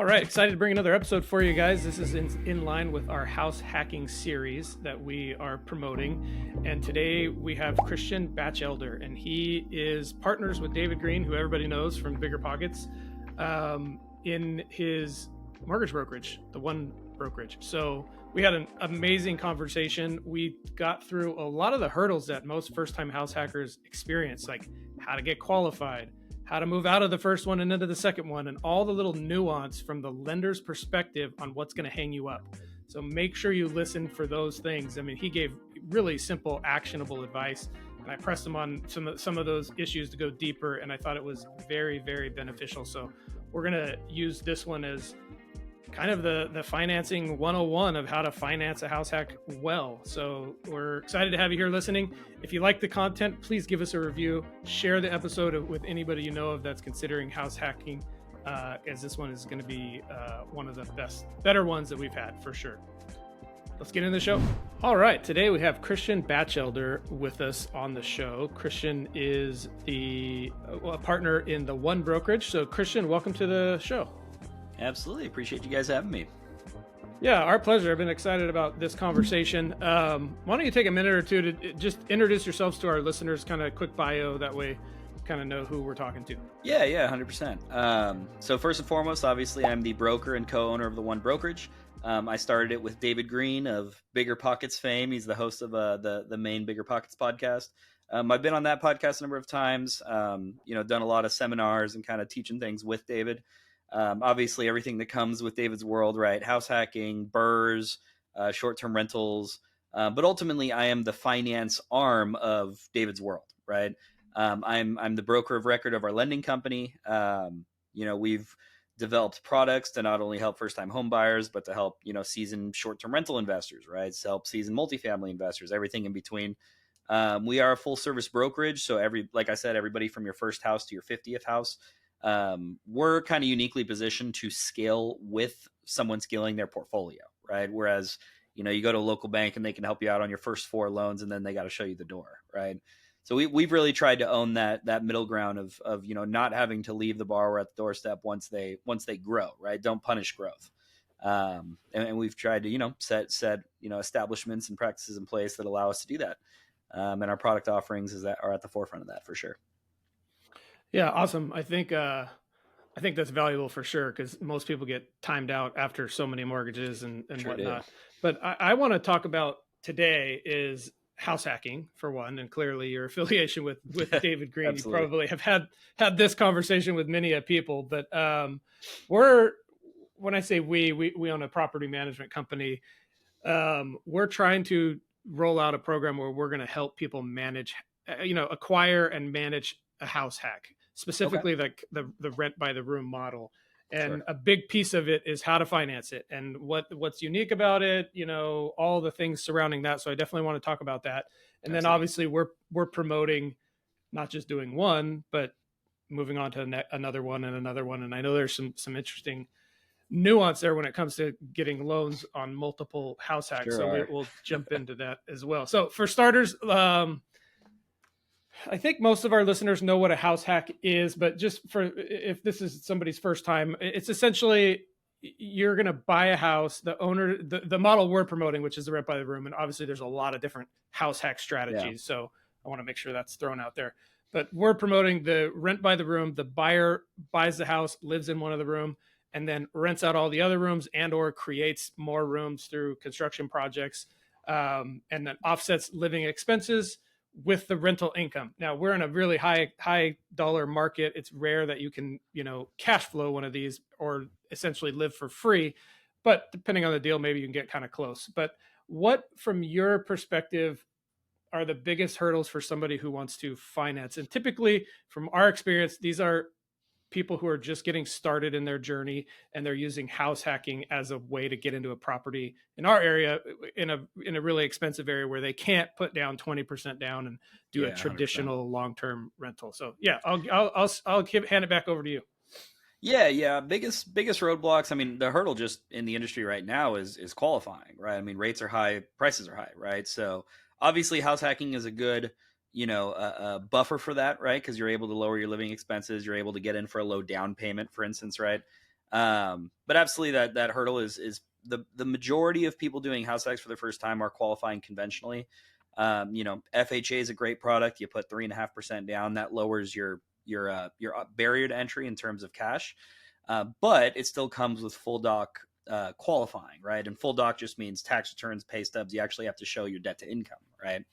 All right, excited to bring another episode for you guys. This is in line with our house hacking series that we are promoting. And today we have Christian Bachelder, and he is partners with David Green, who everybody knows from Bigger Pockets, in his mortgage brokerage, the One Brokerage. So we had an amazing conversation. We got through a lot of the hurdles that most first-time house hackers experience, like how to get qualified, how to move out of the first one and into the second one, and all the little nuance from the lender's perspective on what's going to hang you up. So make sure you listen for those things. I mean, he gave really simple, actionable advice, and I pressed him on some of those issues to go deeper, and I thought it was very, very beneficial. So we're going to use this one as kind of the financing 101 of how to finance a house hack well. So we're excited to have you here listening. If you like the content, please give us a review, share the episode with anybody you know of that's considering house hacking, as this one is going to be one of the better ones that we've had for sure. Let's get into the show. All right, today we have Christian Bachelder with us on the show. Christian is a partner in the One Brokerage. So Christian, welcome to the show. Absolutely. Appreciate you guys having me. Yeah, our pleasure. I've been excited about this conversation. Why don't you take a minute or two to just introduce yourselves to our listeners, kind of a quick bio, that way kind of know who we're talking to. Yeah, 100%. So first and foremost, obviously, I'm the broker and co-owner of the One Brokerage. I started it with David Green of Bigger Pockets fame. He's the host of the main Bigger Pockets podcast. I've been on that podcast a number of times, done a lot of seminars and kind of teaching things with David. Obviously everything that comes with David's world, right? House hacking, BRRRRs, short-term rentals. But ultimately I am the finance arm of David's world, right? I'm the broker of record of our lending company. We've developed products to not only help first-time home buyers, but to help, seasoned short-term rental investors, right? To help seasoned multifamily investors, everything in between. We are a full-service brokerage. So like I said, everybody from your first house to your 50th house, we're kind of uniquely positioned to scale with someone scaling their portfolio, right? Whereas, you go to a local bank and they can help you out on your first 4 loans and then they got to show you the door, right? So we've really tried to own that middle ground of not having to leave the borrower at the doorstep once they grow, right? Don't punish growth. And we've tried to, set establishments and practices in place that allow us to do that. And our product offerings are at the forefront of that for sure. Yeah, awesome. I think that's valuable for sure, because most people get timed out after so many mortgages and Sure whatnot. do. But I want to talk about today is house hacking for one, and clearly your affiliation with David Green. You probably have had this conversation with many people. But when I say we own a property management company, we're trying to roll out a program where we're going to help people manage, acquire and manage a house hack. Specifically, like the rent by the room model. And Sure. A big piece of it is how to finance it and what's unique about it, all the things surrounding that. So I definitely want to talk about that. And Then obviously we're promoting not just doing one, but moving on to another one and another one. And I know there's some interesting nuance there when it comes to getting loans on multiple house hacks. Sure So are. we'll jump into that as well. So for starters, I think most of our listeners know what a house hack is, but just if this is somebody's first time, it's essentially you're going to buy a house. The owner, the model we're promoting, which is the rent by the room, and obviously there's a lot of different house hack strategies. Yeah. So I want to make sure that's thrown out there. But we're promoting the rent by the room. The buyer buys the house, lives in one of the room, and then rents out all the other rooms and/or creates more rooms through construction projects, and then offsets living expenses with the rental income. Now we're in a really high dollar market. It's rare that you can, cash flow one of these or essentially live for free, but depending on the deal, maybe you can get kind of close. But what, from your perspective, are the biggest hurdles for somebody who wants to finance? And typically from our experience, these are people who are just getting started in their journey and they're using house hacking as a way to get into a property in our area, in a really expensive area where they can't put down 20% down and do a traditional 100%. Long-term rental. So yeah, I'll hand it back over to you. Yeah. Biggest roadblocks. I mean, the hurdle just in the industry right now is qualifying, right? I mean, rates are high, prices are high, right? So obviously house hacking is a good, a buffer for that, right? Because you're able to lower your living expenses. You're able to get in for a low down payment, for instance, right? But absolutely that hurdle is the majority of people doing house hacks for the first time are qualifying conventionally. FHA is a great product. You put 3.5% down. That lowers your barrier to entry in terms of cash. But it still comes with full doc qualifying, right? And full doc just means tax returns, pay stubs. You actually have to show your debt to income, right?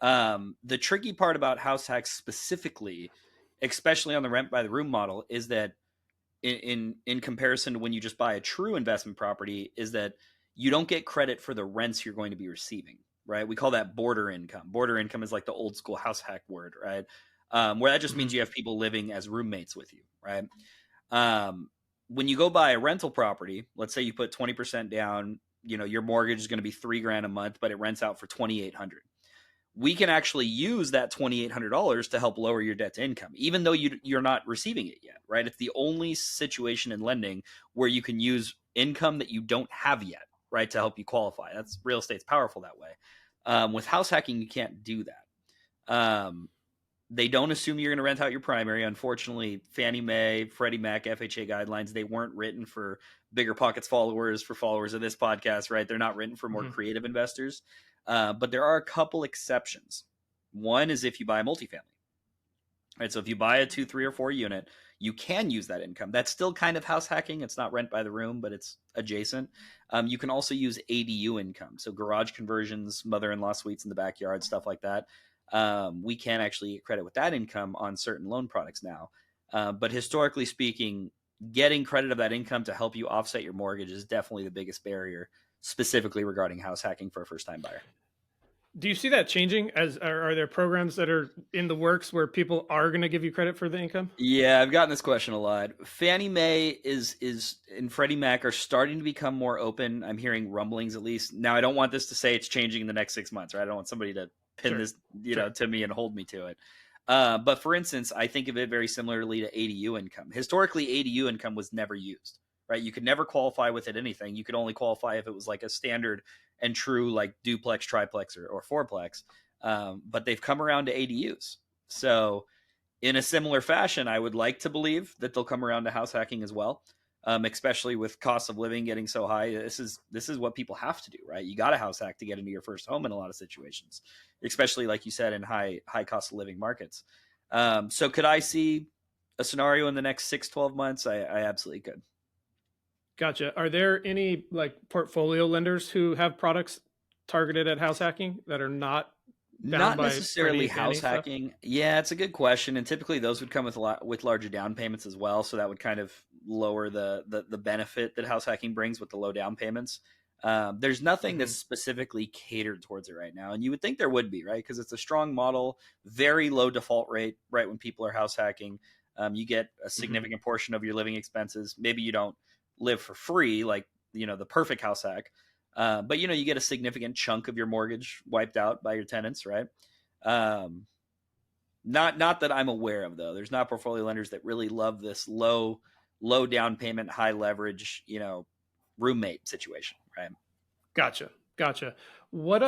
The tricky part about house hacks specifically, especially on the rent by the room model, is that in comparison to when you just buy a true investment property, is that you don't get credit for the rents you're going to be receiving, right? We call that border income. Border income is like the old school house hack word, right? Where that just means you have people living as roommates with you, right? When you go buy a rental property, let's say you put 20% down, your mortgage is going to be $3,000 a month, but it rents out for $2,800. We can actually use that $2,800 to help lower your debt to income, even though you're not receiving it yet, right? It's the only situation in lending where you can use income that you don't have yet, right, to help you qualify. That's real estate's powerful that way. With house hacking, you can't do that. They don't assume you're going to rent out your primary. Unfortunately, Fannie Mae, Freddie Mac, FHA guidelines, they weren't written for Bigger Pockets followers, for followers of this podcast, right? They're not written for more creative investors. But there are a couple exceptions. One is if you buy a multifamily, right? So if you buy a 2, 3, or 4 unit, you can use that income. That's still kind of house hacking. It's not rent by the room, but it's adjacent. You can also use ADU income. So garage conversions, mother-in-law suites in the backyard, stuff like that. We can actually get credit with that income on certain loan products now. But historically speaking, getting credit of that income to help you offset your mortgage is definitely the biggest barrier, specifically regarding house hacking for a first-time buyer. Do you see that changing? Are there programs that are in the works where people are going to give you credit for the income? Yeah, I've gotten this question a lot. Fannie Mae is and Freddie Mac are starting to become more open. I'm hearing rumblings, at least. Now, I don't want this to say it's changing in the next 6 months, right? I don't want somebody to pin this, to me and hold me to it. But for instance, I think of it very similarly to ADU income. Historically, ADU income was never used, right? You could never qualify with it anything. You could only qualify if it was like a standard and true like duplex, triplex, or fourplex. But they've come around to ADUs. So in a similar fashion, I would like to believe that they'll come around to house hacking as well, especially with cost of living getting so high. This is what people have to do, right? You got a house hack to get into your first home in a lot of situations, especially like you said, in high cost of living markets. So could I see a scenario in the next 6-12 months? I absolutely could. Gotcha. Are there any like portfolio lenders who have products targeted at house hacking that are not Not by necessarily Freddie, Fannie house stuff? hacking. Yeah, it's a good question, and typically those would come with larger down payments as well. So that would kind of lower the benefit that house hacking brings with the low down payments. There's nothing that's specifically catered towards it right now, and you would think there would be, right? Because it's a strong model, very low default rate, right? When people are house hacking, you get a significant portion of your living expenses. Maybe you don't live for free, like the perfect house hack. But you get a significant chunk of your mortgage wiped out by your tenants, right? Not that I'm aware of, though. There's not portfolio lenders that really love this low down payment, high leverage, roommate situation, right? Gotcha. What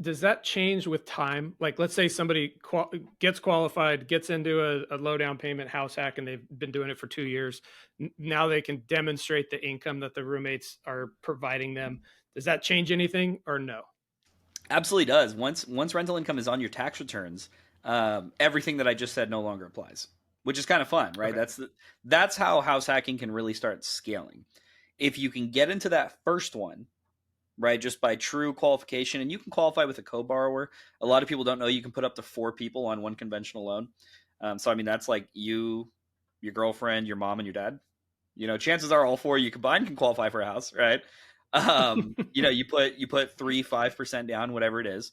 does that change with time? Like, let's say somebody gets qualified, gets into a low down payment house hack, and they've been doing it for 2 years. Now they can demonstrate the income that the roommates are providing them. Does that change anything or no? Absolutely does. Once rental income is on your tax returns, everything that I just said no longer applies, which is kind of fun, right? Okay. That's how house hacking can really start scaling. If you can get into that first one, right, just by true qualification, and you can qualify with a co-borrower. A lot of people don't know you can put up to 4 people on one conventional loan. So I mean, that's like you, your girlfriend, your mom, and your dad. Chances are all 4 you combined can qualify for a house, right? You put 3-5% down, whatever it is.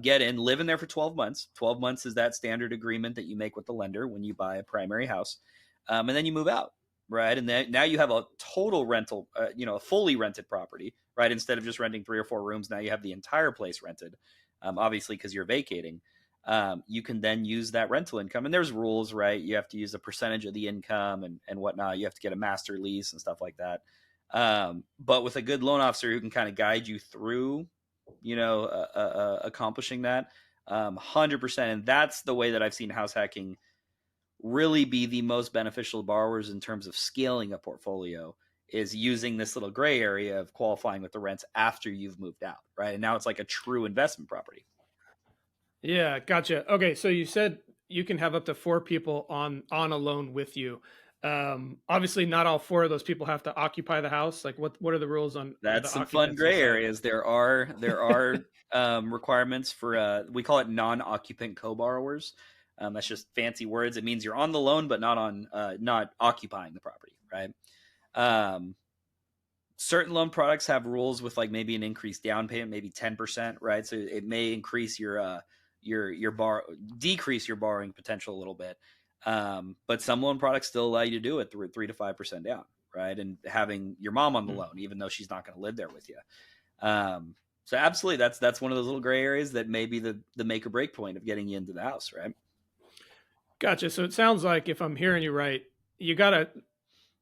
Get in, live in there for 12 months. 12 months is that standard agreement that you make with the lender when you buy a primary house, and then you move out, right? And then now you have a total rental, a fully rented property, right? Instead of just renting 3 or 4 rooms, now you have the entire place rented, obviously because you're vacating. You can then use that rental income, and there's rules, right? You have to use a percentage of the income and whatnot. You have to get a master lease and stuff like that. But with a good loan officer who can kind of guide you through, accomplishing that, 100%. And that's the way that I've seen house hacking really be the most beneficial to borrowers in terms of scaling a portfolio is using this little gray area of qualifying with the rents after you've moved out, right? And now it's like a true investment property. Yeah, gotcha. Okay, so you said you can have up to 4 people on a loan with you. Obviously, not all 4 of those people have to occupy the house. Like, what are the rules on That's the some fun occupancy gray side? areas. There are requirements for we call it non-occupant co-borrowers. That's just fancy words. It means you're on the loan but not occupying the property, right? Certain loan products have rules with like maybe an increased down payment, maybe 10%, right? So it may increase your decrease your borrowing potential a little bit. But some loan products still allow you to do it through 3 to 5% down, right? And having your mom on the loan, even though she's not going to live there with you. So absolutely, that's one of those little gray areas that may be the make or break point of getting you into the house, right? Gotcha. So it sounds like, if I'm hearing you right, you got to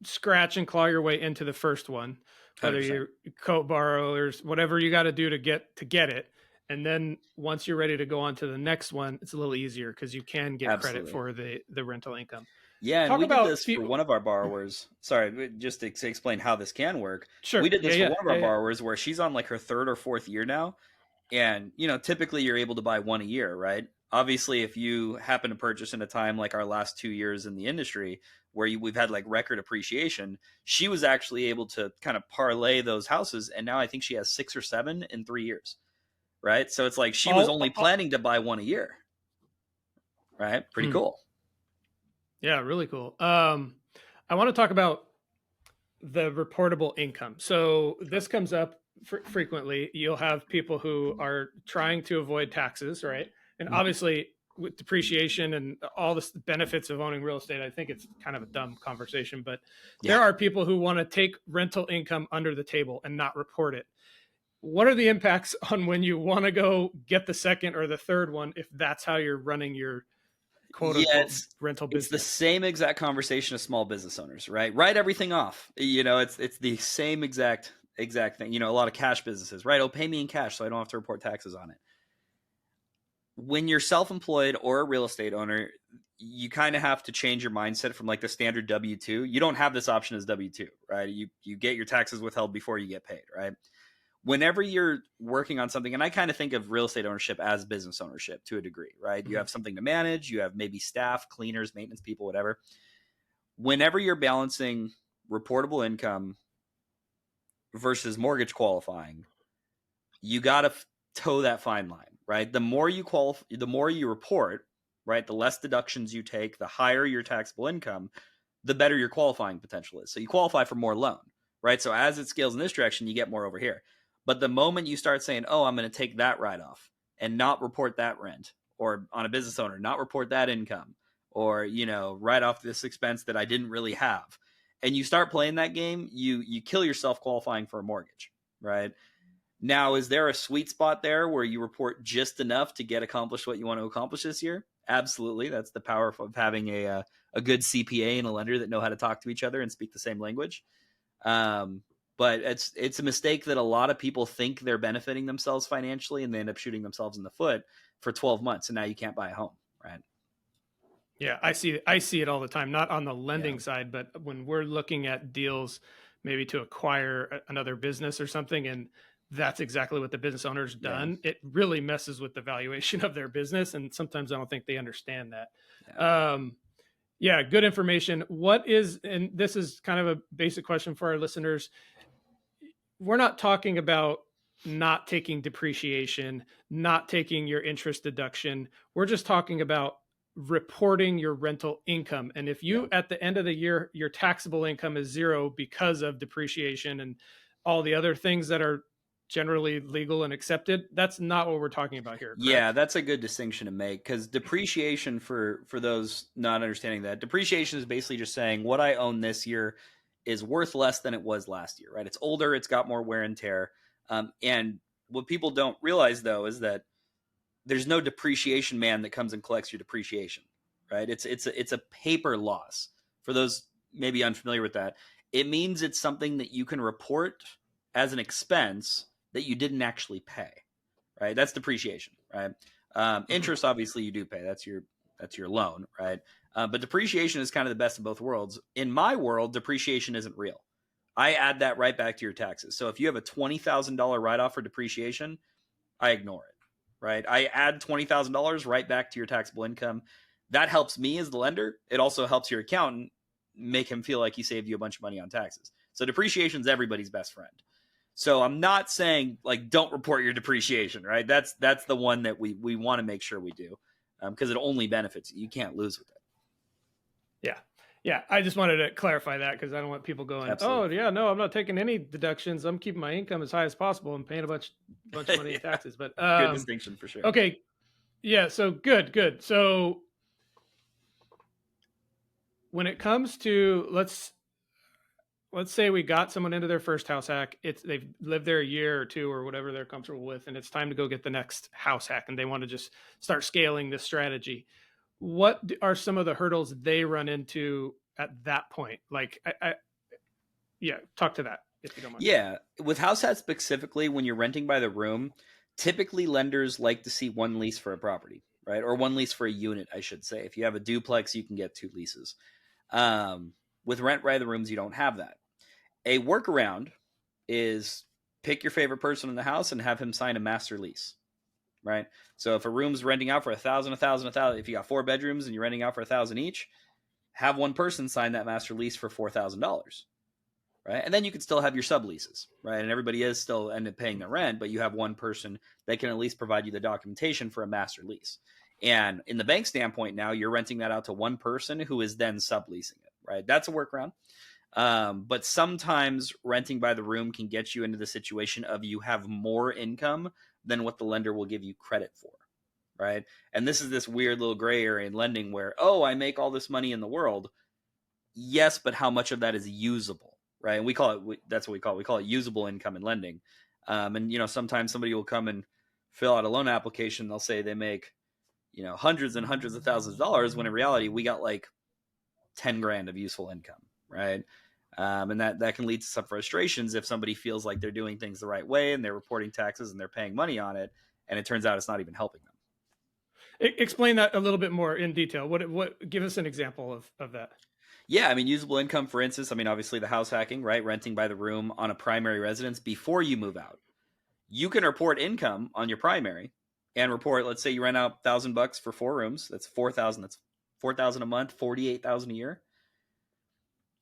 scratch and claw your way into the first one, whether 100%. you're co-borrowers, whatever you got to do to get it. And then once you're ready to go on to the next one, it's a little easier because you can get credit for the rental income. Yeah, and Talk we did about this for one of our borrowers. Sorry, just to explain how this can work. Sure. We did this Yeah, for one of our yeah. borrowers where she's on like her 3rd or 4th year now. And, typically you're able to buy one a year, right? Obviously, if you happen to purchase in a time like our last 2 years in the industry where we've had like record appreciation, she was actually able to kind of parlay those houses. And now I think she has 6 or 7 in 3 years, right? So it's like she was only planning to buy one a year, right? Pretty cool. Yeah, really cool. I want to talk about the reportable income. So this comes up frequently. You'll have people who are trying to avoid taxes, right? And obviously, with depreciation and all the benefits of owning real estate, I think it's kind of a dumb conversation, but there are people who want to take rental income under the table and not report it. What are the impacts on when you want to go get the second or the third one, if that's how you're running your quote unquote rental business? It's the same exact conversation as small business owners, right? Write everything off. It's the same exact thing. A lot of cash businesses, right? Oh, pay me in cash so I don't have to report taxes on it. When you're self-employed or a real estate owner, you kind of have to change your mindset from like the standard W-2. You don't have this option as W-2, right? You get your taxes withheld before you get paid, right? Whenever you're working on something, and I kind of think of real estate ownership as business ownership to a degree, right? You have something to manage, you have maybe staff, cleaners, maintenance people, whatever. Whenever you're balancing reportable income versus mortgage qualifying, you got to toe that fine line, right? The more you the more you report, right? The less deductions you take, the higher your taxable income, the better your qualifying potential is. So you qualify for more loan, right? So as it scales in this direction, you get more over here. But the moment you start saying, oh, I'm going to take that write-off and not report that rent, or on a business owner, not report that income, or, write off this expense that I didn't really have, and you start playing that game, you kill yourself qualifying for a mortgage, right? Now, is there a sweet spot there where you report just enough to get accomplished what you want to accomplish this year? Absolutely. That's the power of having a good CPA and a lender that know how to talk to each other and speak the same language. But it's a mistake that a lot of people think they're benefiting themselves financially, and they end up shooting themselves in the foot for 12 months. And now you can't buy a home, right? Yeah, I see it all the time, not on the lending side, but when we're looking at deals, maybe to acquire another business or something, and that's exactly what the business owner's done. It really messes with the valuation of their business. And sometimes I don't think they understand that. Yeah, good information. And this is kind of a basic question for our listeners. We're not talking about not taking depreciation, not taking your interest deduction. We're just talking about reporting your rental income. And if you, at the end of the year, your taxable income is 0 because of depreciation and all the other things that are generally legal and accepted, that's not what we're talking about here. Correct? Yeah, that's a good distinction to make, because depreciation, for those not understanding that, depreciation is basically just saying what I own this year is worth less than it was last year, right? It's older, it's got more wear and tear. And what people don't realize, though, is that there's no depreciation man that comes and collects your depreciation, right? It's a paper loss. For those maybe unfamiliar with that, it means it's something that you can report as an expense that you didn't actually pay, right? That's depreciation, right? Interest, obviously, you do pay. That's your That's your loan, right? But depreciation is kind of the best of both worlds. In my world, depreciation isn't real. I add that right back to your taxes. So if you have a $20,000 write-off for depreciation, I ignore it, right? I add $20,000 right back to your taxable income. That helps me as the lender. It also helps your accountant make him feel like he saved you a bunch of money on taxes. So depreciation is everybody's best friend. So I'm not saying like don't report your depreciation, right? That's the one that we want to make sure we do, because it only benefits you. You can't lose with it. Yeah. I just wanted to clarify that because I don't want people going, Absolutely. oh yeah, no, I'm not taking any deductions. I'm keeping my income as high as possible and paying a bunch of money in taxes. But good distinction for sure. Okay. Yeah. So good. So when it comes to let's say we got someone into their first house hack, they've lived there a year or two or whatever they're comfortable with, and it's time to go get the next house hack, and they want to just start scaling this strategy. What are some of the hurdles they run into at that point? Like, talk to that if you don't mind. Yeah, with house hacks specifically, when you're renting by the room, typically lenders like to see one lease for a property, right? Or one lease for a unit, I should say. If you have a duplex, you can get 2 leases. With rent by the rooms, you don't have that. A workaround is pick your favorite person in the house and have him sign a master lease, right? So if a room's renting out for $1,000, if you got 4 bedrooms and you're renting out for $1,000 each, have one person sign that master lease for $4,000, right? And then you can still have your subleases, right? And everybody is still end up paying the rent, but you have one person that can at least provide you the documentation for a master lease. And in the bank standpoint now, you're renting that out to one person who is then subleasing it, right? That's a workaround. But sometimes renting by the room can get you into the situation of you have more income than what the lender will give you credit for, right? And this is this weird little gray area in lending where, I make all this money in the world. Yes, but how much of that is usable, right? And that's what we call it usable income in lending. And sometimes somebody will come and fill out a loan application. They'll say they make, hundreds and hundreds of thousands of dollars, when in reality we got like 10 grand of useful income, right? And that can lead to some frustrations if somebody feels like they're doing things the right way and they're reporting taxes and they're paying money on it, and it turns out it's not even helping them. Explain that a little bit more in detail. What give us an example of that? Yeah, I mean, usable income, for instance, obviously the house hacking, right? Renting by the room on a primary residence before you move out. You can report income on your primary and report, let's say you rent out $1,000 for 4 rooms. That's 4,000. That's 4,000 a month, 48,000 a year.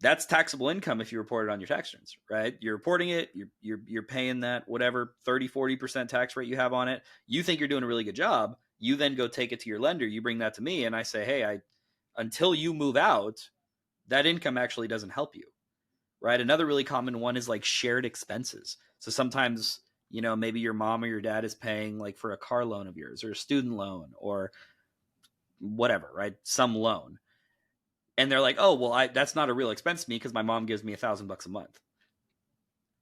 That's taxable income if you report it on your tax returns, right? You're reporting it, you're paying that whatever 30-40% tax rate you have on it. You think you're doing a really good job. You then go take it to your lender. You bring that to me, and I say, hey, until you move out, that income actually doesn't help you, right? Another really common one is like shared expenses. So sometimes, maybe your mom or your dad is paying like for a car loan of yours or a student loan or whatever, right? Some loan. And they're like, that's not a real expense to me because my mom gives me $1,000 a month.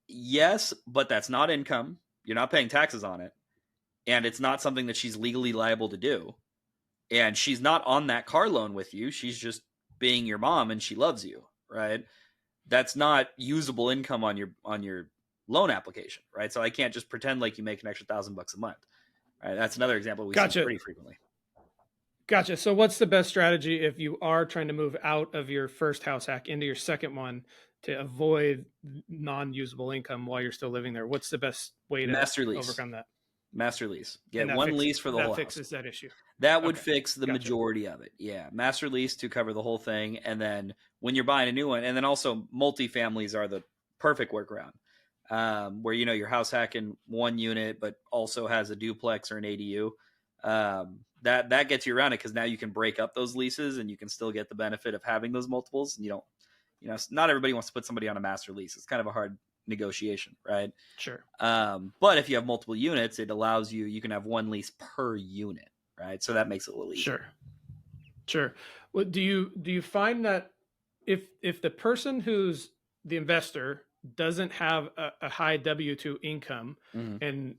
Yes, but that's not income. You're not paying taxes on it. And it's not something that she's legally liable to do. And she's not on that car loan with you. She's just being your mom and she loves you, right? That's not usable income on your loan application, right? So I can't just pretend like you make an extra $1,000 a month. Right? That's another example we see pretty frequently. Gotcha. So what's the best strategy if you are trying to move out of your first house hack into your second one to avoid non-usable income while you're still living there? What's the best way to overcome that? Master lease. Get one lease for the whole house. That fixes that issue. That would fix the majority of it. Yeah. Master lease to cover the whole thing. And then when you're buying a new one, and then also multifamilies are the perfect workaround, where, your house hacking one unit, but also has a duplex or an ADU. That gets you around it because now you can break up those leases and you can still get the benefit of having those multiples. And you don't, not everybody wants to put somebody on a master lease. It's kind of a hard negotiation, right? Sure. But if you have multiple units, it allows you can have one lease per unit, right? So that makes it a little easier. Sure. Well, do you find that if the person who's the investor doesn't have a high W-2 income, mm-hmm. and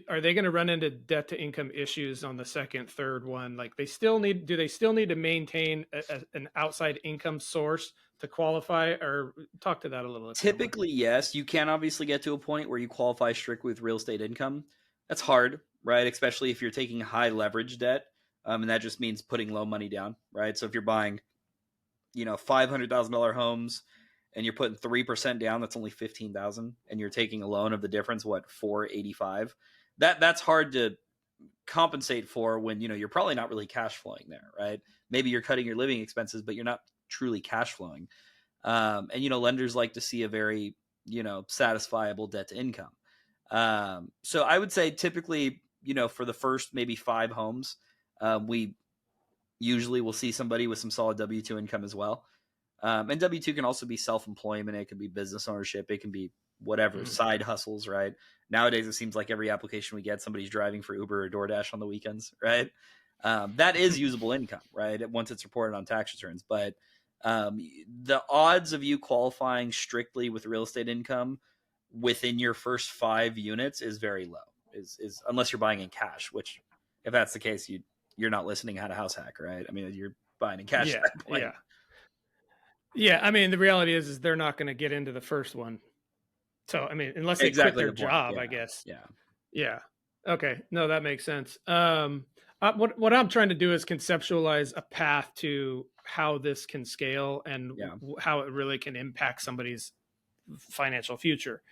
are they going to run into debt to income issues on the second, third one? Like do they still need to maintain an outside income source to qualify, or talk to that a little? Typically, yes. You can obviously get to a point where you qualify strictly with real estate income. That's hard, right? Especially if you're taking high leverage debt. And that just means putting low money down, right? So if you're buying, $500,000 homes and you're putting 3% down, that's only 15,000, and you're taking a loan of the difference, what, 485? That's hard to compensate for when, you're probably not really cash flowing there, right? Maybe you're cutting your living expenses, but you're not truly cash flowing. And lenders like to see a very, satisfiable debt to income. So I would say typically, for the first maybe 5 homes, we usually will see somebody with some solid W-2 income as well. And W-2 can also be self-employment. It can be business ownership. It can be whatever, side hustles, right? Nowadays, it seems like every application we get, somebody's driving for Uber or DoorDash on the weekends, right? That is usable income, right? Once it's reported on tax returns. But the odds of you qualifying strictly with real estate income within your first 5 units is very low, is unless you're buying in cash, which if that's the case, you're not listening how to house hack, right? I mean, you're buying in cash at that point. Yeah. I mean, the reality is they're not going to get into the first one. So, I mean, unless they quit their job, I guess. Yeah. Okay. No, that makes sense. What I'm trying to do is conceptualize a path to how this can scale and how it really can impact somebody's financial future.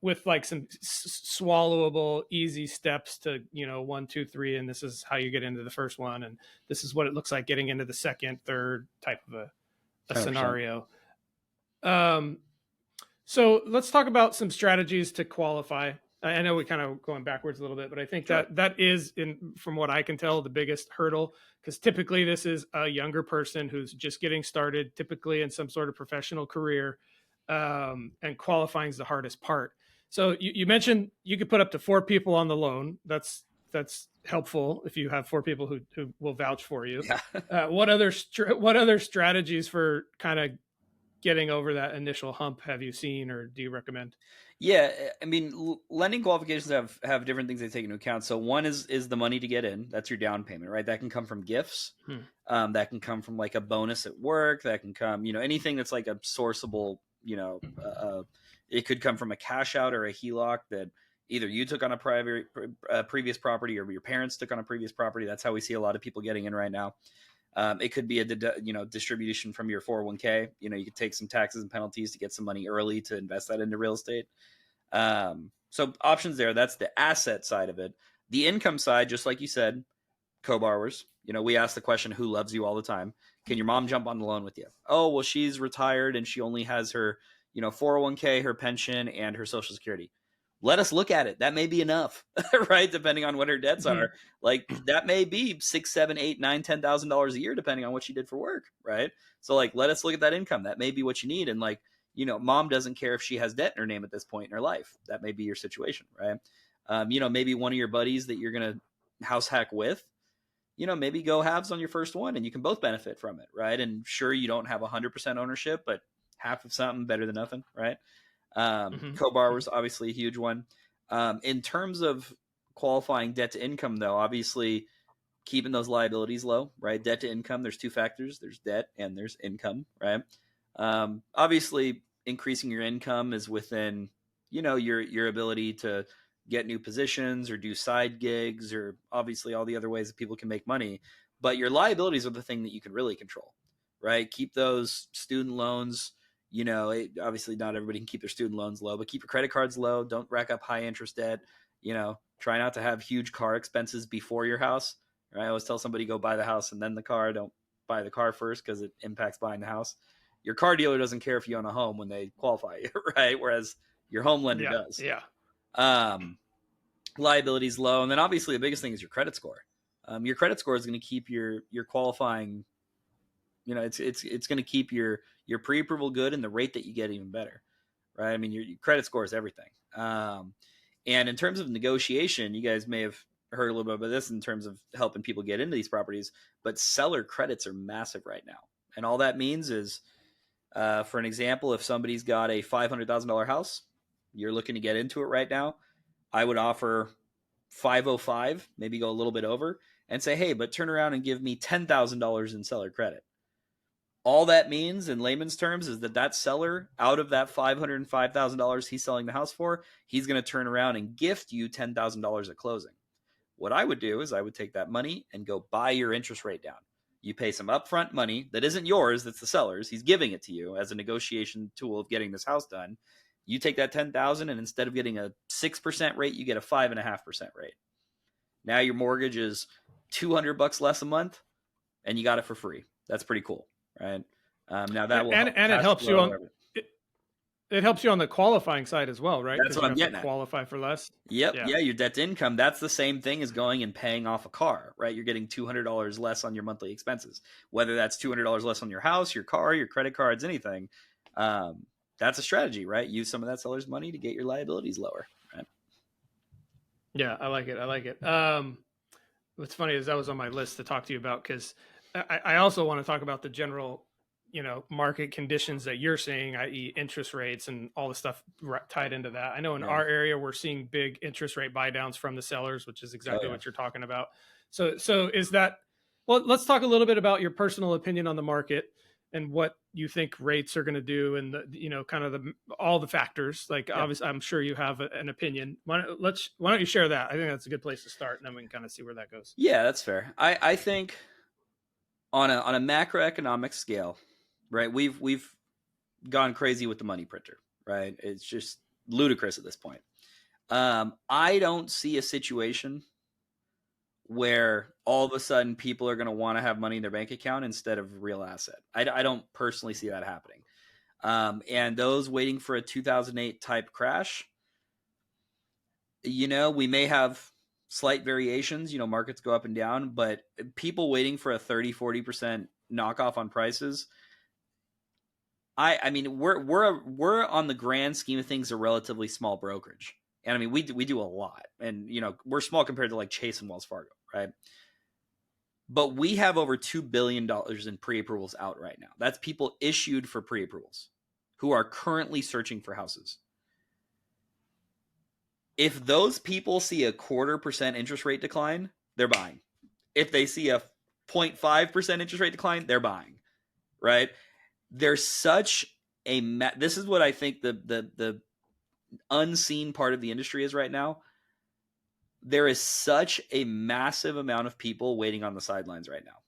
With like some swallowable, easy steps to, 1, 2, 3, and this is how you get into the first one, and this is what it looks like getting into the second, third type of a scenario. So let's talk about some strategies to qualify. I know we kind of going backwards a little bit, but I think that is, from what I can tell, the biggest hurdle, because typically this is a younger person who's just getting started, typically in some sort of professional career, and qualifying is the hardest part. So you mentioned you could put up to 4 people on the loan. That's helpful if you have 4 people who will vouch for you. Yeah. What other strategies for kind of getting over that initial hump have you seen, or do you recommend? Yeah, I mean, lending qualifications have different things they take into account. So one is the money to get in. That's your down payment, right? That can come from gifts. That can come from like a bonus at work. That can come, anything that's like a sourceable, it could come from a cash out or a HELOC that either you took on a previous property or your parents took on a previous property. That's how we see a lot of people getting in right now. It could be a distribution from your 401k. You could take some taxes and penalties to get some money early to invest that into real estate. So options there. That's the asset side of it. The income side, just like you said, co-borrowers. We ask the question, who loves you all the time? Can your mom jump on the loan with you? Oh, well, she's retired and she only has her 401k, her pension, and her Social Security. Let us look at it. That may be enough, right? Depending on what her debts are. Like that may be $6,000, $7,000, $8,000, $9,000, $10,000 a year, depending on what she did for work, right? So like, let us look at that income. That may be what you need. And like, mom doesn't care if she has debt in her name at this point in her life. That may be your situation, right? Maybe one of your buddies that you're going to house hack with, maybe go halves on your first one and you can both benefit from it, right? And sure, you don't have 100% ownership, but half of something better than nothing, right? Co-borrowers, obviously a huge one. In terms of qualifying debt to income, though, obviously keeping those liabilities low, right? Debt to income, there's 2 factors. There's debt and there's income, right? Obviously increasing your income is within, your ability to get new positions or do side gigs or obviously all the other ways that people can make money. But your liabilities are the thing that you can really control, right? Keep those student loans. Obviously not everybody can keep their student loans low, but keep your credit cards low. Don't rack up high interest debt. Try not to have huge car expenses before your house. Right? I always tell somebody, go buy the house and then the car. Don't buy the car first because it impacts buying the house. Your car dealer doesn't care if you own a home when they qualify you, right? Whereas your home lender does. Yeah. Liabilities low. And then obviously the biggest thing is your credit score. Your credit score is going to keep your qualifying, it's going to keep your pre-approval good and the rate that you get even better, right? I mean, your credit score is everything. And in terms of negotiation, you guys may have heard a little bit about this in terms of helping people get into these properties, but seller credits are massive right now. And all that means is, for an example, if somebody's got a $500,000 house, you're looking to get into it right now, I would offer 505, maybe go a little bit over and say, hey, but turn around and give me $10,000 in seller credit. All that means in layman's terms is that seller, out of that $505,000 he's selling the house for, he's going to turn around and gift you $10,000 at closing. What I would do is I would take that money and go buy your interest rate down. You pay some upfront money that isn't yours, that's the seller's. He's giving it to you as a negotiation tool of getting this house done. You take that $10,000 and instead of getting a 6% rate, you get a 5.5% rate. Now your mortgage is $200 less a month, and you got it for free. That's pretty cool, right? Now that will and it helps you on it helps you on the qualifying side as well, right? That's what I'm getting at. Qualify for less. Yep. Yeah. Your debt to income. That's the same thing as going and paying off a car, right? You're getting $200 less on your monthly expenses, whether that's $200 less on your house, your car, your credit cards, anything. That's a strategy, right? Use some of that seller's money to get your liabilities lower, right? Yeah, I like it. What's funny is that was on my list to talk to you about, because I also want to talk about the general, market conditions that you're seeing, i.e. interest rates and all the stuff tied into that. I know in our area, we're seeing big interest rate buy downs from the sellers, which is exactly what you're talking about. So is that, well, let's talk a little bit about your personal opinion on the market and what you think rates are going to do, and kind of all the factors. Like, obviously, I'm sure you have an opinion. Why don't you share that? I think that's a good place to start, and then we can kind of see where that goes. Yeah, that's fair. I think on a macroeconomic scale, right? We've gone crazy with the money printer, right? It's just ludicrous at this point. I don't see a situation where all of a sudden people are going to want to have money in their bank account instead of real asset. I don't personally see that happening. And those waiting for a 2008 type crash, we may have slight variations, markets go up and down, but people waiting for a 30-40% knockoff on prices, I mean, we're on the grand scheme of things a relatively small brokerage. And I mean, we do a lot, and we're small compared to like Chase and Wells Fargo, right? But we have over $2 billion in pre-approvals out right now. That's people issued for pre-approvals who are currently searching for houses. If those people see a 0.25% interest rate decline, they're buying. If they see a 0.5% interest rate decline, they're buying, right? There's such a this is what I think the unseen part of the industry is right now. There is such a massive amount of people waiting on the sidelines right now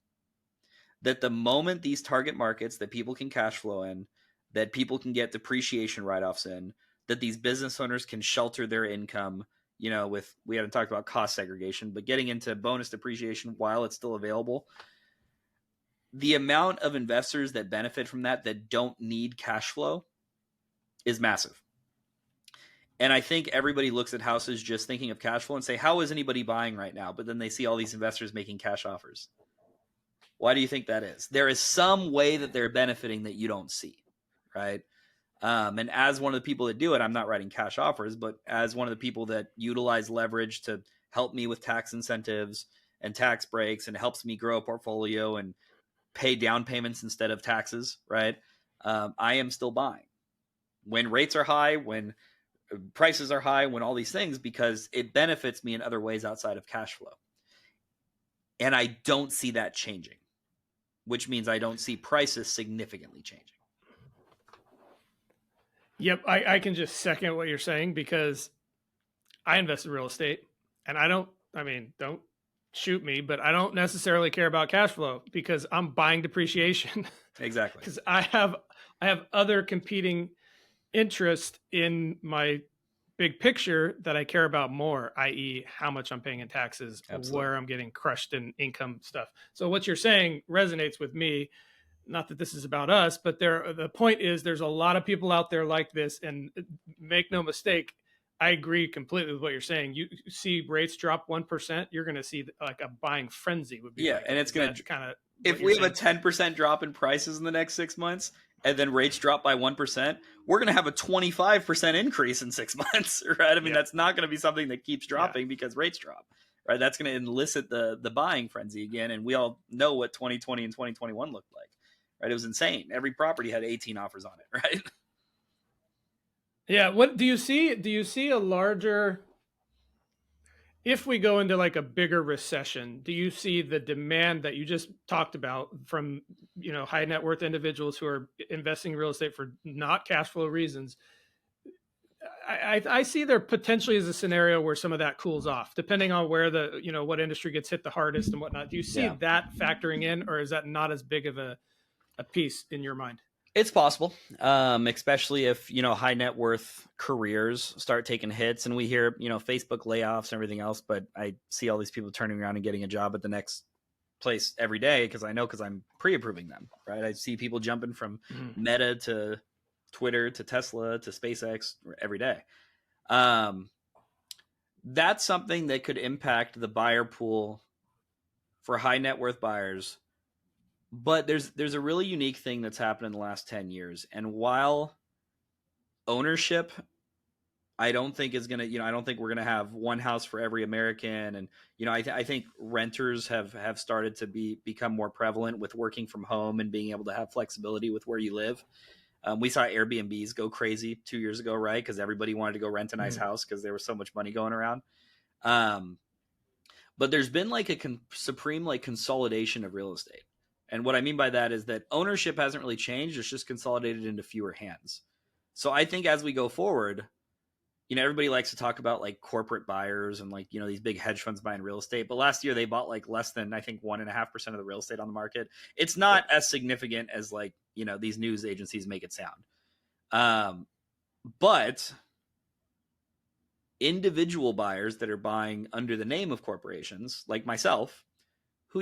that the moment these target markets that people can cash flow in, that people can get depreciation write-offs in, that these business owners can shelter their income, we haven't talked about cost segregation, but getting into bonus depreciation while it's still available, the amount of investors that benefit from that don't need cash flow is massive. And I think everybody looks at houses just thinking of cash flow and say, how is anybody buying right now? But then they see all these investors making cash offers. Why do you think that is? There is some way that they're benefiting that you don't see, right? And as one of the people that do it, I'm not writing cash offers, but as one of the people that utilize leverage to help me with tax incentives and tax breaks and helps me grow a portfolio and pay down payments instead of taxes, right? I am still buying when rates are high, when prices are high, when all these things, because it benefits me in other ways outside of cash flow. And I don't see that changing, which means I don't see prices significantly changing. Yep. I can just second what you're saying, because I invest in real estate, and don't shoot me, but I don't necessarily care about cash flow because I'm buying depreciation. Exactly. Because I have other competing interest in my big picture that I care about more, i.e. how much I'm paying in taxes, where I'm getting crushed in income stuff. So what you're saying resonates with me. Not that this is about us, but the point is there's a lot of people out there like this, and make no mistake, I agree completely with what you're saying. You see rates drop 1%, you're going to see like a buying frenzy would be. And it's going to kind of, if we have a 10% drop in prices in the next 6 months, and then rates drop by 1%, we're going to have a 25% increase in 6 months, right? I mean, that's not going to be something that keeps dropping because rates drop, right? That's going to elicit the buying frenzy again. And we all know what 2020 and 2021 looked like, right? It was insane. Every property had 18 offers on it, right? Yeah. What do you see? Do you see a larger, if we go into like a bigger recession, do you see the demand that you just talked about from, high net worth individuals who are investing in real estate for not cash flow reasons? I see there potentially is a scenario where some of that cools off, depending on where what industry gets hit the hardest and whatnot. Do you see that factoring in, or is that not as big of a piece in your mind? It's possible, especially if, high net worth careers start taking hits, and we hear, Facebook layoffs and everything else. But I see all these people turning around and getting a job at the next place every day because I'm pre-approving them, right? I see people jumping from Meta to Twitter to Tesla to SpaceX every day. That's something that could impact the buyer pool for high net worth buyers. But there's a really unique thing that's happened in the last 10 years. And while ownership, I don't think is going to, I don't think we're going to have one house for every American. And, I think renters have started to become more prevalent with working from home and being able to have flexibility with where you live. We saw Airbnbs go crazy 2 years ago, right? Because everybody wanted to go rent a nice house because there was so much money going around. But there's been like a supreme like consolidation of real estate. And what I mean by that is that ownership hasn't really changed. It's just consolidated into fewer hands. So I think as we go forward, everybody likes to talk about like corporate buyers and like, these big hedge funds buying real estate. But last year they bought like less than, I think, 1.5% of the real estate on the market. It's not as significant as like, these news agencies make it sound. But individual buyers that are buying under the name of corporations like myself, who,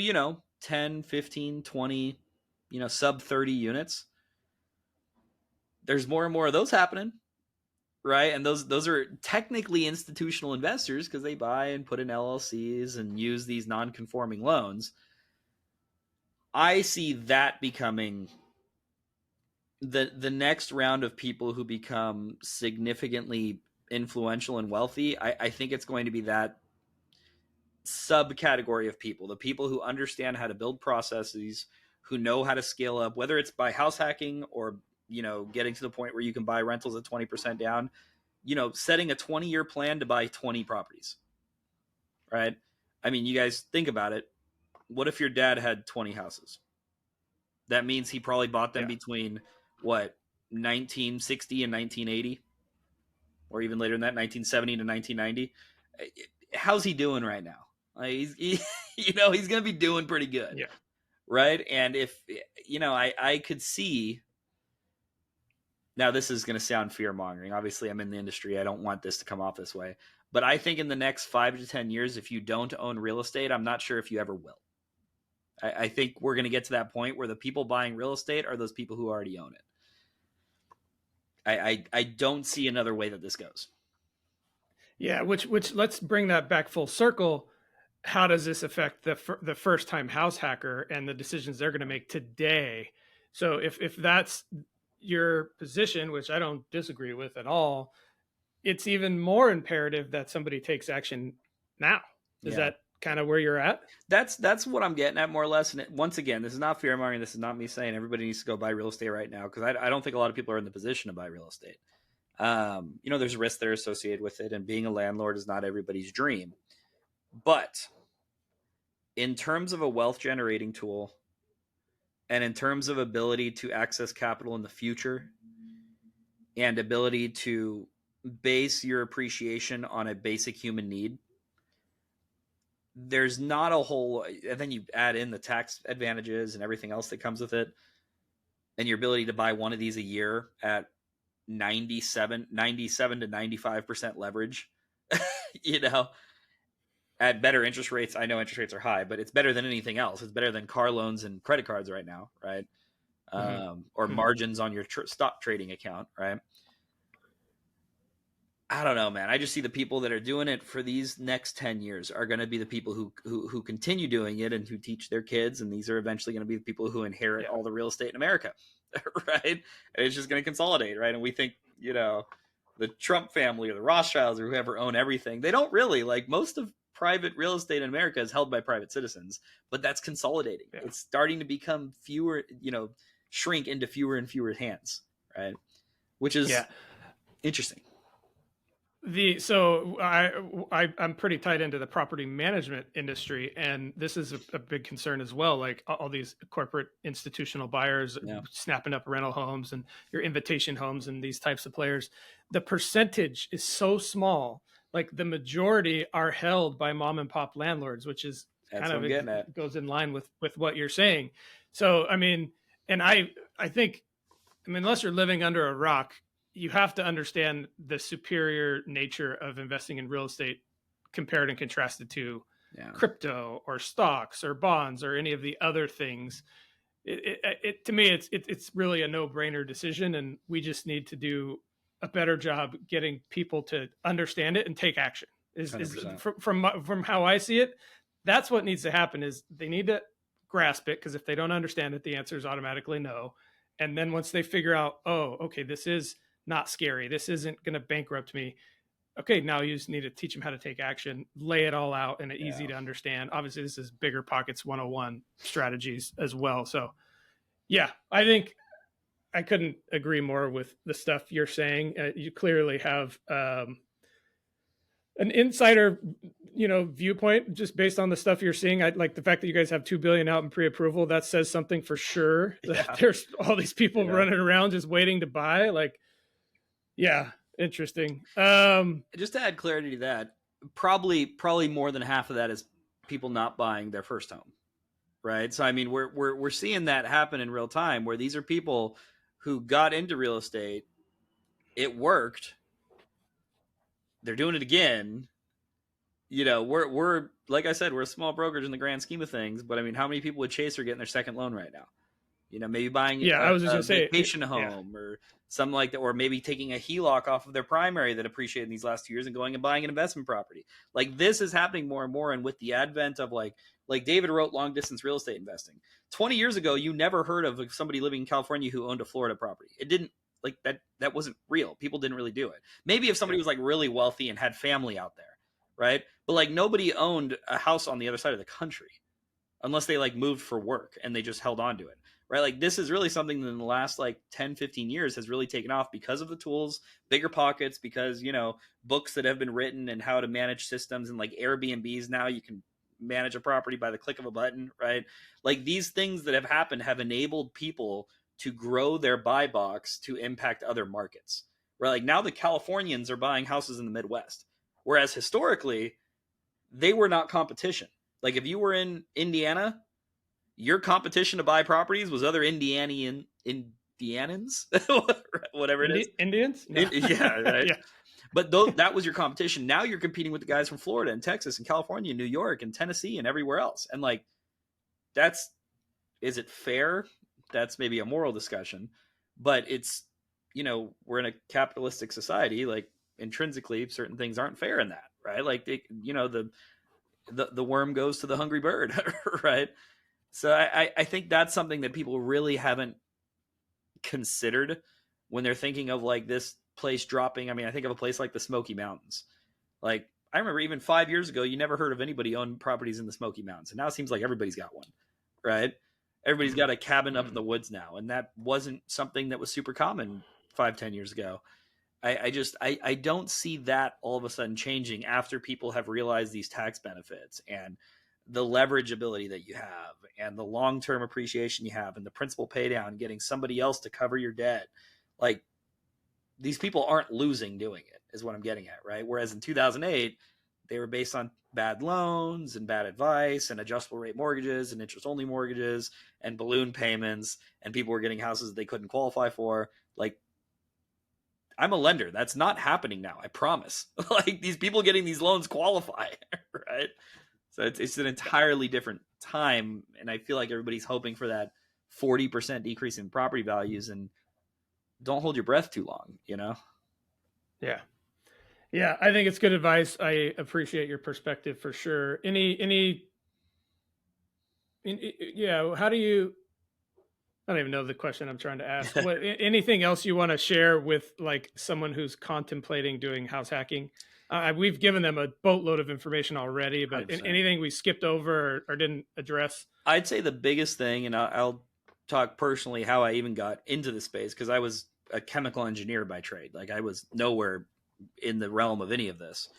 10, 15, 20, sub 30 units. There's more and more of those happening, right? And those are technically institutional investors because they buy and put in LLCs and use these non-conforming loans. I see that becoming the next round of people who become significantly influential and wealthy. I think it's going to be that subcategory of people, the people who understand how to build processes, who know how to scale up, whether it's by house hacking or, getting to the point where you can buy rentals at 20% down, setting a 20-year plan to buy 20 properties, right? I mean, you guys think about it. What if your dad had 20 houses? That means he probably bought them between 1960 and 1980, or even later than that, 1970 to 1990. How's he doing right now? He's going to be doing pretty good. Right. And if, I could see, now this is going to sound fear mongering. Obviously I'm in the industry. I don't want this to come off this way, but I think in the next 5 to 10 years, if you don't own real estate, I'm not sure if you ever will. I think we're going to get to that point where the people buying real estate are those people who already own it. I don't see another way that this goes. Yeah. Which let's bring that back full circle. How does this affect the first time house hacker and the decisions they're going to make today? So if that's your position, which I don't disagree with at all, it's even more imperative that somebody takes action now. Is that kind of where you're at? That's what I'm getting at, more or less. And once again, this is not fear mongering. This is not me saying everybody needs to go buy real estate right now, because I don't think a lot of people are in the position to buy real estate. There's risks that are associated with it, and being a landlord is not everybody's dream. But in terms of a wealth generating tool, and in terms of ability to access capital in the future, and ability to base your appreciation on a basic human need, there's not a whole, and then you add in the tax advantages and everything else that comes with it, and your ability to buy one of these a year at 97 to 95% leverage, at better interest rates. I know interest rates are high, but it's better than anything else. It's better than car loans and credit cards right now, right? Or margins on your stock trading account, right? I don't know, man. I just see the people that are doing it for these next 10 years are going to be the people who continue doing it and who teach their kids. And these are eventually going to be the people who inherit all the real estate in America, right? And it's just going to consolidate, right? And we think, the Trump family or the Rothschilds or whoever own everything. They don't really. Like, most of private real estate in America is held by private citizens, but that's consolidating. Yeah. It's starting to become fewer, shrink into fewer and fewer hands, right? Which is interesting. I'm pretty tied into the property management industry, and this is a big concern as well. Like all these corporate institutional buyers snapping up rental homes and your invitation homes and these types of players, the percentage is so small. Like the majority are held by mom and pop landlords, which is goes in line with what you're saying. So I mean, and I think, I mean, unless you're living under a rock, you have to understand the superior nature of investing in real estate compared and contrasted to crypto or stocks or bonds or any of the other things. To me, it's really a no-brainer decision, and we just need to do a better job getting people to understand it and take action. Is from how I see it, that's what needs to happen. Is they need to grasp it, because if they don't understand it, the answer is automatically no. And then once they figure out, oh, okay, this is not scary, this isn't going to bankrupt me, okay, now you just need to teach them how to take action, lay it all out in an easy to understand. Obviously, this is Bigger Pockets 101 strategies as well. So yeah, I think I couldn't agree more with the stuff you're saying. You clearly have an insider, viewpoint just based on the stuff you're seeing. I like the fact that you guys have $2 billion out in pre-approval. That says something for sure. There's all these people running around just waiting to buy. Like, yeah, interesting. Just to add clarity to that, probably more than half of that is people not buying their first home, right? So I mean, we're seeing that happen in real time, where these are people who got into real estate, it worked, they're doing it again. We're like I said, we're a small brokerage in the grand scheme of things, but I mean, how many people with Chase are getting their second loan right now? Maybe buying I was just gonna say vacation home or something like that, or maybe taking a HELOC off of their primary that appreciated in these last 2 years and going and buying an investment property. Like, this is happening more and more. And with the advent of like David wrote long distance real estate investing 20 years ago, you never heard of somebody living in California who owned a Florida property. It didn't, like, that wasn't real. People didn't really do it. Maybe if somebody was like really wealthy and had family out there, right? But like, nobody owned a house on the other side of the country unless they like moved for work and they just held on to it, right? Like, this is really something that in the last like 10, 15 years has really taken off because of the tools, Bigger Pockets, because, books that have been written and how to manage systems, and like Airbnbs now you can manage a property by the click of a button, right? Like, these things that have happened have enabled people to grow their buy box to impact other markets, right? Like, now the Californians are buying houses in the Midwest, whereas historically they were not competition. Like, if you were in Indiana, your competition to buy properties was other Indianans, whatever it is. Indians? No. Yeah, right. Yeah. But that was your competition. Now you're competing with the guys from Florida and Texas and California and New York and Tennessee and everywhere else. And like, is it fair? That's maybe a moral discussion, but it's, we're in a capitalistic society. Like, intrinsically, certain things aren't fair in that, right? Like, the worm goes to the hungry bird, right? So I think that's something that people really haven't considered when they're thinking of like this place dropping. I mean, I think of a place like the Smoky Mountains. Like, I remember even 5 years ago, you never heard of anybody own properties in the Smoky Mountains. And now it seems like everybody's got one, right? Everybody's got a cabin up in the woods now. And that wasn't something that was super common 5-10 years ago. I don't see that all of a sudden changing after people have realized these tax benefits and the leverage ability that you have and the long-term appreciation you have and the principal pay down, getting somebody else to cover your debt. Like, these people aren't losing doing it, is what I'm getting at, right? Whereas in 2008, they were based on bad loans and bad advice and adjustable rate mortgages and interest only mortgages and balloon payments, and people were getting houses that they couldn't qualify for. Like, I'm a lender. That's not happening now. I promise. Like, these people getting these loans qualify, right? So it's an entirely different time. And I feel like everybody's hoping for that 40% decrease in property values, and don't hold your breath too long, Yeah. Yeah. I think it's good advice. I appreciate your perspective for sure. How do you, I don't even know the question I'm trying to ask. Anything else you want to share with like someone who's contemplating doing house hacking? We've given them a boatload of information already, but 100%. Anything we skipped over or didn't address? I'd say the biggest thing, and I'll talk personally how I even got into the space, because I was a chemical engineer by trade. Like, I was nowhere in the realm of any of this,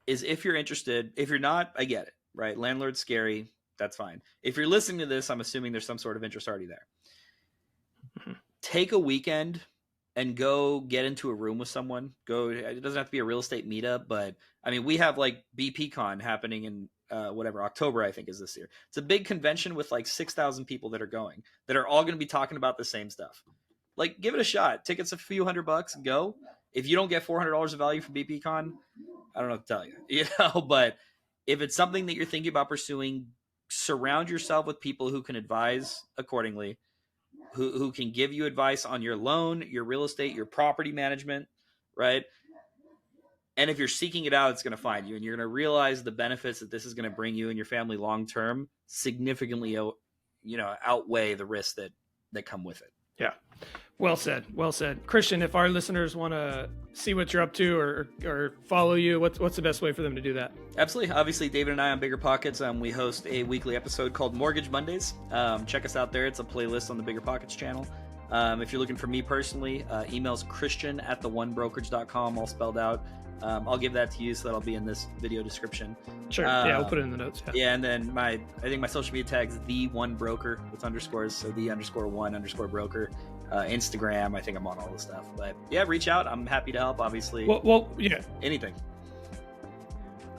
is if you're interested. If you're not, I get it, right? Landlord's scary. That's fine. If you're listening to this, I'm assuming there's some sort of interest already there. Mm-hmm. Take a weekend and go get into a room with someone. It doesn't have to be a real estate meetup, but I mean, we have like BPCon happening in October, I think is this year. It's a big convention with like 6,000 people that are going, that are all going to be talking about the same stuff. Like, give it a shot. Tickets a few $100 and go. If you don't get $400 of value from BPCon, I don't know what to tell you, but if it's something that you're thinking about pursuing, surround yourself with people who can advise accordingly, who can give you advice on your loan, your real estate, your property management, right? And if you're seeking it out, it's going to find you, and you're going to realize the benefits that this is going to bring you and your family long-term significantly, outweigh the risks that come with it. Yeah. Well said. Well said. Christian, if our listeners want to see what you're up to or follow you, what's the best way for them to do that? Absolutely. Obviously, David and I on Bigger Pockets, we host a weekly episode called Mortgage Mondays. Check us out there. It's a playlist on the Bigger Pockets channel. If you're looking for me personally, email's christian@theonebrokerage.com, all spelled out. I'll give that to you, so that'll be in this video description. Sure. Yeah, we'll put it in the notes. Yeah, and then I think my social media tag's @the1broker with underscores, so _1_broker. Instagram, I think I'm on all this stuff. But yeah, reach out. I'm happy to help, obviously. Well, yeah. Anything.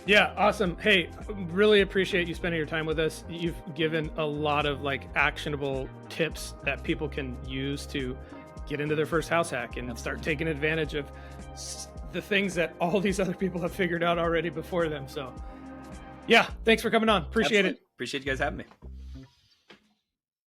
Yeah, awesome. Hey, really appreciate you spending your time with us. You've given a lot of like actionable tips that people can use to get into their first house hack and start taking advantage of the things that all these other people have figured out already before them. So yeah, thanks for coming on. Appreciate it. Appreciate you guys having me.